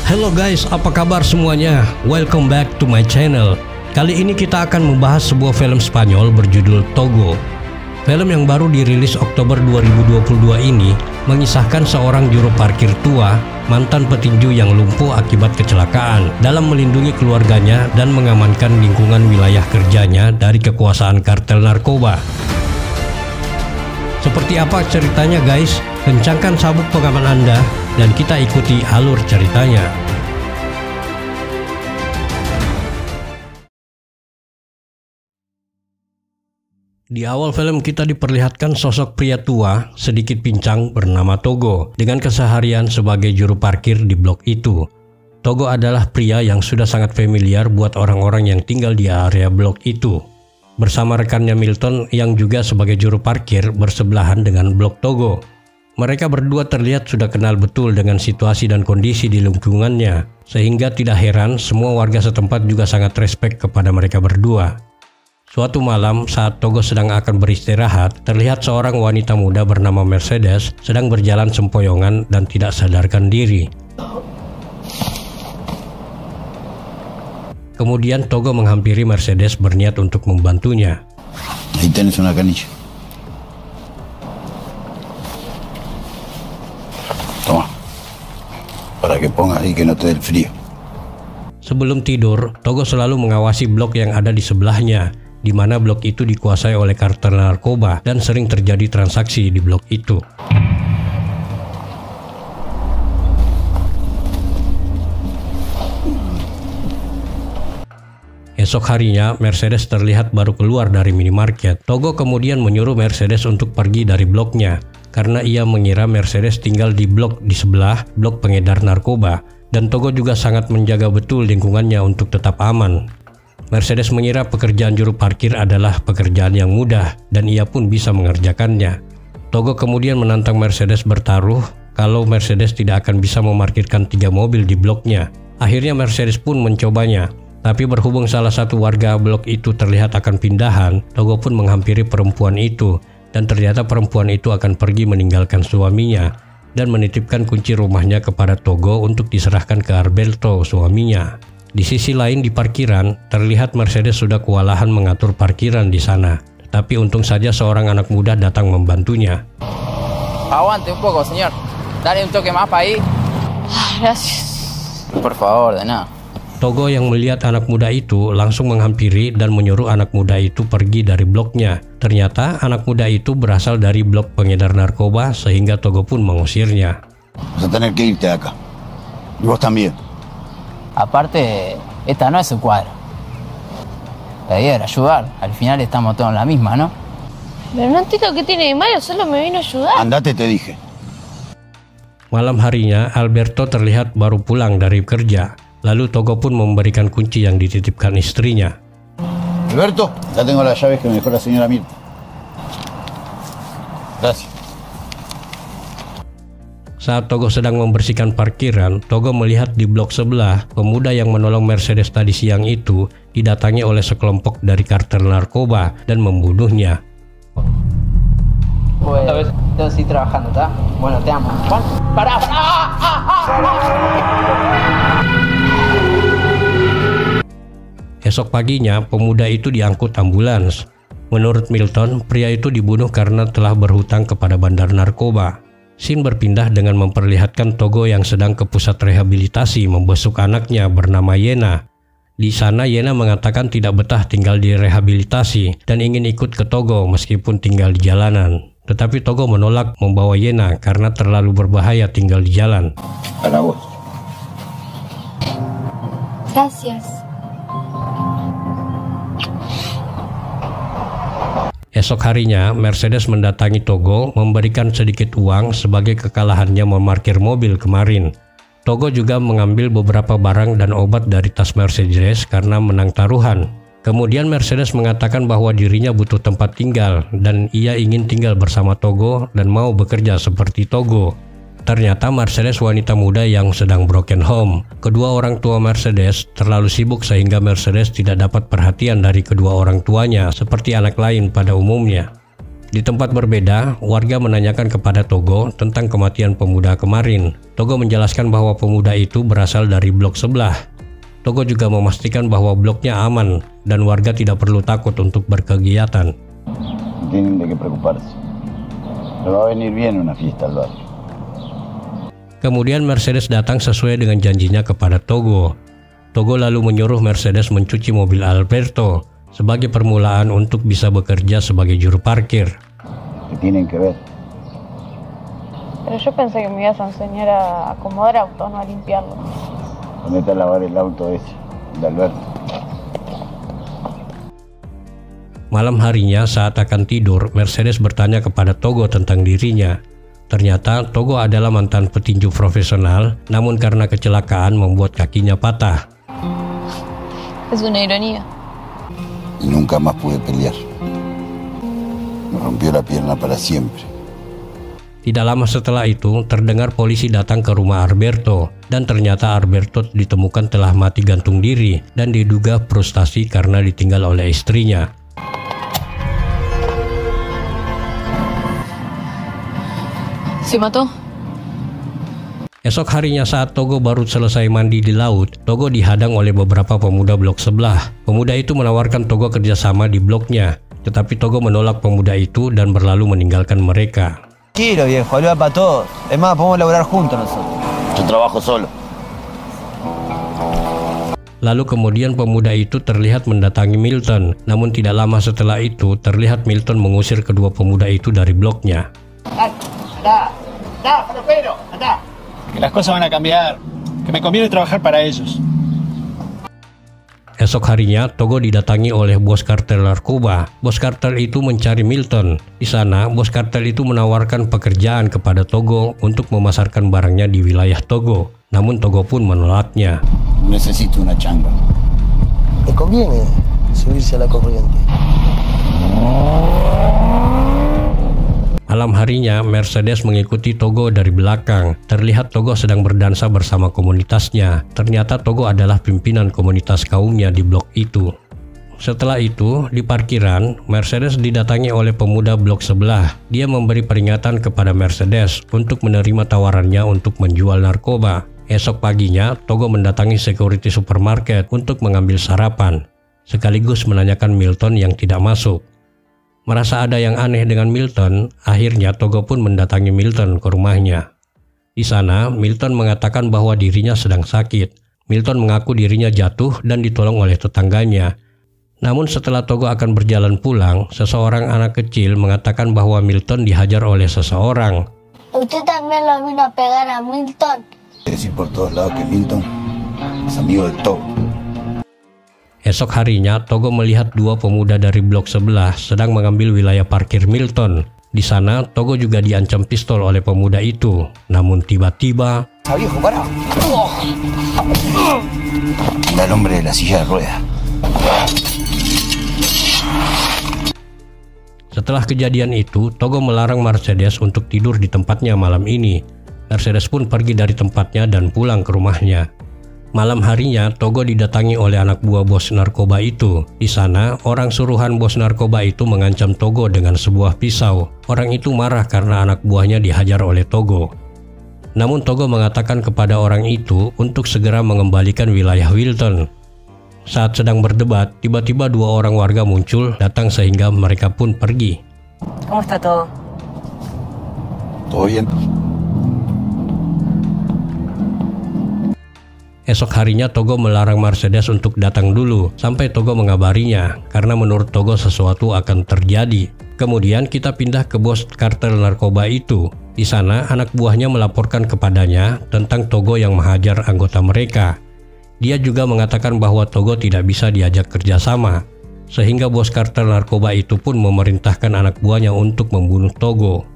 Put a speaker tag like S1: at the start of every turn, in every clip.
S1: Hello guys, apa kabar semuanya? Welcome back to my channel. Kali ini kita akan membahas sebuah film Spanyol berjudul Togo. Film yang baru dirilis Oktober 2022 ini mengisahkan seorang juru parkir tua, mantan petinju yang lumpuh akibat kecelakaan dalam melindungi keluarganya dan mengamankan lingkungan wilayah kerjanya dari kekuasaan kartel narkoba. Seperti apa ceritanya guys? Kencangkan sabuk pengaman Anda dan kita ikuti alur ceritanya. Di awal film kita diperlihatkan sosok pria tua sedikit pincang bernama Togo dengan keseharian sebagai juru parkir di blok itu. Togo adalah pria yang sudah sangat familiar buat orang-orang yang tinggal di area blok itu. Bersama rekannya Milton yang juga sebagai juru parkir bersebelahan dengan blok Togo. Mereka berdua terlihat sudah kenal betul dengan situasi dan kondisi di lingkungannya, sehingga tidak heran semua warga setempat juga sangat respek kepada mereka berdua. Suatu malam saat Togo sedang akan beristirahat, terlihat seorang wanita muda bernama Mercedes sedang berjalan sempoyongan dan tidak sadarkan diri. Kemudian Togo menghampiri Mercedes berniat untuk membantunya.
S2: Ahí tenés una canilla. Toma, para que pongas y que no te dé el frío.
S1: Sebelum tidur, Togo selalu mengawasi blok yang ada di sebelahnya, di mana blok itu dikuasai oleh kartel narkoba dan sering terjadi transaksi di blok itu. Esok harinya, Mercedes terlihat baru keluar dari minimarket. Togo kemudian menyuruh Mercedes untuk pergi dari bloknya, karena ia mengira Mercedes tinggal di blok di sebelah blok pengedar narkoba, dan Togo juga sangat menjaga betul lingkungannya untuk tetap aman. Mercedes mengira pekerjaan juru parkir adalah pekerjaan yang mudah, dan ia pun bisa mengerjakannya. Togo kemudian menantang Mercedes bertaruh kalau Mercedes tidak akan bisa memarkirkan 3 mobil di bloknya. Akhirnya Mercedes pun mencobanya. Tapi berhubung salah satu warga blok itu terlihat akan pindahan, Togo pun menghampiri perempuan itu, dan ternyata perempuan itu akan pergi meninggalkan suaminya dan menitipkan kunci rumahnya kepada Togo untuk diserahkan ke Alberto, suaminya. Di sisi lain di parkiran, terlihat Mercedes sudah kewalahan mengatur parkiran di sana, tapi untung saja seorang anak muda datang membantunya.
S3: Aguante un poco, señor. Dale un toque más para ahí.
S4: Gracias.
S3: Por favor, de nada.
S1: Togo yang melihat anak muda itu langsung menghampiri dan menyuruh anak muda itu pergi dari bloknya. Ternyata anak muda itu berasal dari blok pengedar narkoba sehingga Togo pun mengusirnya.
S2: Vas a tener que irte de acá. Y vos también.
S3: Aparte, esta no es su cuadra. La idea era ayudar. Al final estamos todos en la misma, ¿no?
S4: Pero no entiendo qué tiene de malo, solo me vino a ayudar.
S2: Andate, te dije.
S1: Malam harinya, Alberto terlihat baru pulang dari kerja. Lalu Togo pun memberikan kunci yang dititipkan istrinya.
S2: Alberto, ya tengo las llaves que me dejó la señora Mirta. Gracias.
S1: Saat Togo sedang membersihkan parkiran, Togo melihat di blok sebelah, pemuda yang menolong Mercedes tadi siang itu didatangi oleh sekelompok dari kartel narkoba dan membunuhnya.
S3: Pues, yo estoy trabajando, ¿está? Bueno, te amo. ¡Para!
S1: Esok paginya, pemuda itu diangkut ambulans. Menurut Milton, pria itu dibunuh karena telah berhutang kepada bandar narkoba. Scene berpindah dengan memperlihatkan Togo yang sedang ke pusat rehabilitasi membesuk anaknya bernama Yena. Di sana Yena mengatakan tidak betah tinggal di rehabilitasi dan ingin ikut ke Togo meskipun tinggal di jalanan. Tetapi Togo menolak membawa Yena karena terlalu berbahaya tinggal di jalan.
S2: Para vos.
S4: Gracias.
S1: Esok harinya, Mercedes mendatangi Togo memberikan sedikit uang sebagai kekalahannya memarkir mobil kemarin. Togo juga mengambil beberapa barang dan obat dari tas Mercedes karena menang taruhan. Kemudian Mercedes mengatakan bahwa dirinya butuh tempat tinggal dan ia ingin tinggal bersama Togo dan mau bekerja seperti Togo. Ternyata Mercedes wanita muda yang sedang broken home. Kedua orang tua Mercedes terlalu sibuk sehingga Mercedes tidak dapat perhatian dari kedua orang tuanya seperti anak lain pada umumnya. Di tempat berbeda, warga menanyakan kepada Togo tentang kematian pemuda kemarin. Togo menjelaskan bahwa pemuda itu berasal dari blok sebelah. Togo juga memastikan bahwa bloknya aman dan warga tidak perlu takut untuk berkegiatan.
S2: Tienen de qué preocuparse. Le va a venir bien una fiesta al barrio.
S1: Kemudian Mercedes datang sesuai dengan janjinya kepada Togo. Togo lalu menyuruh Mercedes mencuci mobil Alberto sebagai permulaan untuk bisa bekerja sebagai juru parkir.
S2: ¿Qué tienen que ver?
S4: Pero yo pensé que me ibas a enseñar a acomodar autos, no a limpiarlos.
S2: Ponete a lavar el auto ese, de Alberto.
S1: Malam harinya saat akan tidur, Mercedes bertanya kepada Togo tentang dirinya. Ternyata Togo adalah mantan petinju profesional, namun karena kecelakaan membuat kakinya patah.
S4: Es una ironía.
S2: Y nunca más pude pelear. Me rompió la pierna para siempre.
S1: Tidak lama setelah itu, terdengar polisi datang ke rumah Alberto, dan ternyata Alberto ditemukan telah mati gantung diri dan diduga frustasi karena ditinggal oleh istrinya.
S4: ¿Se mató?
S1: Esok harinya saat Togo baru selesai mandi di laut, Togo dihadang oleh beberapa pemuda blok sebelah. Pemuda itu menawarkan Togo kerjasama di bloknya, tetapi Togo menolak pemuda itu dan berlalu meninggalkan mereka.
S5: Tranquilo viejo, ayuda para todos. Es más, podemos laburar juntos nosotros.
S2: Yo trabajo solo.
S1: Lalu kemudian pemuda itu terlihat mendatangi Milton, namun tidak lama setelah itu terlihat Milton mengusir kedua pemuda itu dari bloknya.
S6: Que las cosas van a cambiar, que me conviene trabajar para ellos.
S1: Esok harinya, Togo didatangi oleh bos kartel narkoba. Bos kartel itu mencari Milton. Di sana, bos kartel itu menawarkan pekerjaan kepada Togo untuk memasarkan barangnya di wilayah Togo. Namun Togo pun menolaknya.
S2: Necesito una chamba.
S5: Le conviene subirse a la corriente.
S1: Malam harinya, Mercedes mengikuti Togo dari belakang. Terlihat Togo sedang berdansa bersama komunitasnya. Ternyata Togo adalah pimpinan komunitas kaumnya di blok itu. Setelah itu, di parkiran, Mercedes didatangi oleh pemuda blok sebelah. Dia memberi peringatan kepada Mercedes untuk menerima tawarannya untuk menjual narkoba. Esok paginya, Togo mendatangi security supermarket untuk mengambil sarapan, sekaligus menanyakan Milton yang tidak masuk. Merasa ada yang aneh dengan Milton, akhirnya Togo pun mendatangi Milton ke rumahnya. Di sana, Milton mengatakan bahwa dirinya sedang sakit. Milton mengaku dirinya jatuh dan ditolong oleh tetangganya. Namun setelah Togo akan berjalan pulang, seseorang anak kecil mengatakan bahwa Milton dihajar oleh seseorang.
S4: Usted también lo vino a pegar a Milton.
S2: Decir por todos lados que Milton es amigo de Togo.
S1: Esok harinya, Togo melihat dua pemuda dari blok sebelah sedang mengambil wilayah parkir Milton. Di sana, Togo juga diancam pistol oleh pemuda itu. Namun tiba-tiba,
S5: Viejo, pará.
S2: El hombre de la silla de ruedas.
S1: setelah kejadian itu, Togo melarang Mercedes untuk tidur di tempatnya malam ini. Mercedes pun pergi dari tempatnya dan pulang ke rumahnya. Malam harinya, Togo didatangi oleh anak buah bos narkoba itu. Di sana, orang suruhan bos narkoba itu mengancam Togo dengan sebuah pisau. Orang itu marah karena anak buahnya dihajar oleh Togo. Namun Togo mengatakan kepada orang itu untuk segera mengembalikan wilayah Wilton. Saat sedang berdebat, tiba-tiba dua orang warga muncul datang sehingga mereka pun pergi.
S7: ¿Cómo está todo?
S2: ¿Todo bien?
S1: Esok harinya Togo melarang Mercedes untuk datang dulu sampai Togo mengabarinya karena menurut Togo sesuatu akan terjadi. Kemudian kita pindah ke bos kartel narkoba itu. Di sana anak buahnya melaporkan kepadanya tentang Togo yang menghajar anggota mereka. Dia juga mengatakan bahwa Togo tidak bisa diajak kerjasama. Sehingga bos kartel narkoba itu pun memerintahkan anak buahnya untuk membunuh Togo.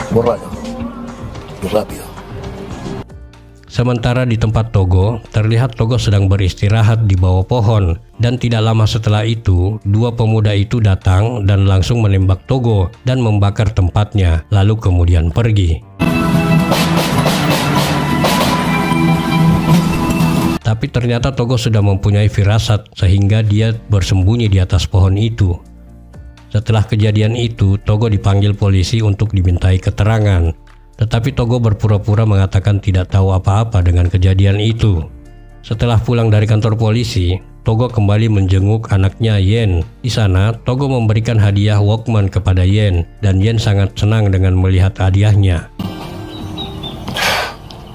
S5: Bórralo. Y rápido.
S1: Sementara di tempat Togo, terlihat Togo sedang beristirahat di bawah pohon. Dan tidak lama setelah itu, dua pemuda itu datang dan langsung menembak Togo dan membakar tempatnya, lalu kemudian pergi. Tapi ternyata Togo sudah mempunyai firasat sehingga dia bersembunyi di atas pohon itu. Setelah kejadian itu, Togo dipanggil polisi untuk dimintai keterangan. Tetapi Togo berpura-pura mengatakan tidak tahu apa-apa dengan kejadian itu. Setelah pulang dari kantor polisi, Togo kembali menjenguk anaknya Yen. Di sana, Togo memberikan hadiah Walkman kepada Yen, dan Yen sangat senang dengan melihat hadiahnya.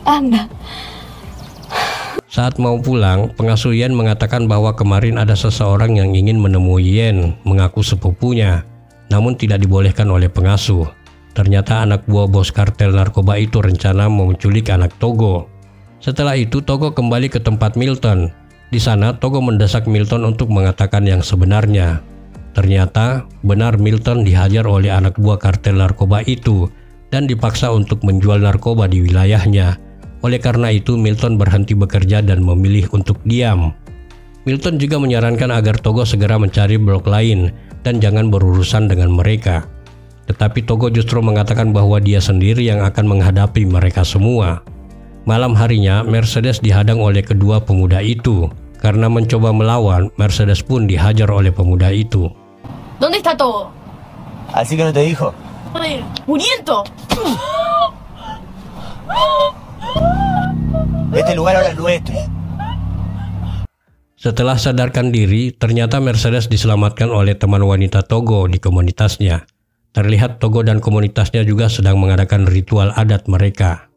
S4: Anda.
S1: Saat mau pulang, pengasuh Yen mengatakan bahwa kemarin ada seseorang yang ingin menemui Yen, mengaku sepupunya, namun tidak dibolehkan oleh pengasuh. Ternyata anak buah bos kartel narkoba itu rencana menculik anak Togo. Setelah itu, Togo kembali ke tempat Milton. Di sana, Togo mendesak Milton untuk mengatakan yang sebenarnya. Ternyata, benar Milton dihajar oleh anak buah kartel narkoba itu dan dipaksa untuk menjual narkoba di wilayahnya. Oleh karena itu, Milton berhenti bekerja dan memilih untuk diam. Milton juga menyarankan agar Togo segera mencari blok lain dan jangan berurusan dengan mereka. Tetapi Togo justru mengatakan bahwa dia sendiri yang akan menghadapi mereka semua. Malam harinya, Mercedes dihadang oleh kedua pemuda itu. Karena mencoba melawan, Mercedes pun dihajar oleh pemuda itu.
S7: ¿Dónde está Togo?
S5: Así que no te dijo.
S7: ¡Muriento!
S5: Este lugar ahora es nuestro.
S1: Setelah sadarkan diri, ternyata Mercedes diselamatkan oleh teman wanita Togo di komunitasnya. Terlihat Togo dan komunitasnya juga sedang mengadakan ritual adat mereka.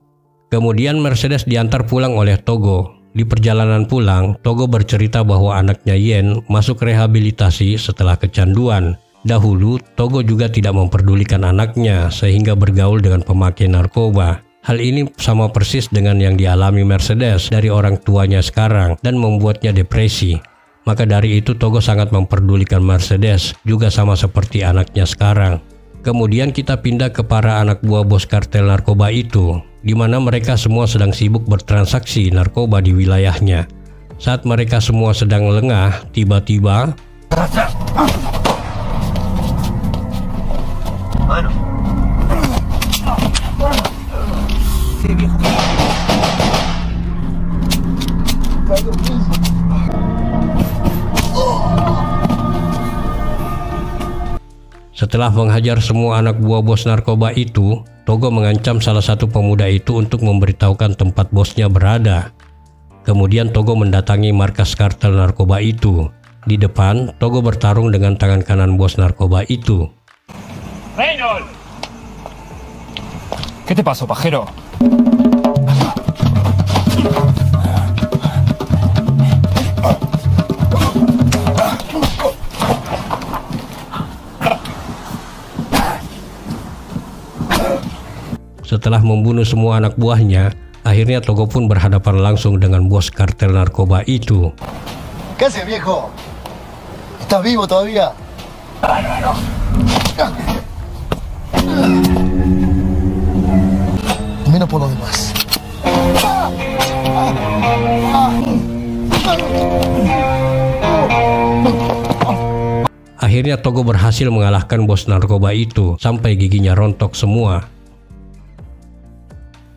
S1: Kemudian Mercedes diantar pulang oleh Togo. Di perjalanan pulang, Togo bercerita bahwa anaknya Yen masuk rehabilitasi setelah kecanduan. Dahulu, Togo juga tidak memperdulikan anaknya sehingga bergaul dengan pemakai narkoba. Hal ini sama persis dengan yang dialami Mercedes dari orang tuanya sekarang dan membuatnya depresi. Maka dari itu Togo sangat memperdulikan Mercedes, juga sama seperti anaknya sekarang. Kemudian kita pindah ke para anak buah bos kartel narkoba itu, di mana mereka semua sedang sibuk bertransaksi narkoba di wilayahnya. Saat mereka semua sedang lengah, tiba-tiba setelah menghajar semua anak buah bos narkoba itu, Togo mengancam salah satu pemuda itu untuk memberitahukan tempat bosnya berada. Kemudian Togo mendatangi markas kartel narkoba itu. Di depan, Togo bertarung dengan tangan kanan bos narkoba itu.
S6: ¡Reynold! ¿Qué te pasó, pajero?
S1: Setelah membunuh semua anak buahnya, akhirnya Togo pun berhadapan langsung dengan bos kartel narkoba itu.
S8: ¿Qué haces, viejo? ¿Estás vivo todavía? Menos por lo demás.
S1: Akhirnya Togo berhasil mengalahkan bos narkoba itu sampai giginya rontok semua.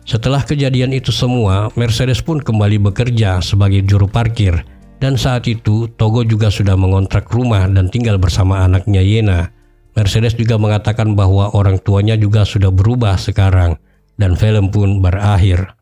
S1: Setelah kejadian itu semua, Mercedes pun kembali bekerja sebagai juru parkir. Dan saat itu, Togo juga sudah mengontrak rumah dan tinggal bersama anaknya Yena. Mercedes juga mengatakan bahwa orang tuanya juga sudah berubah sekarang. Dan film pun berakhir.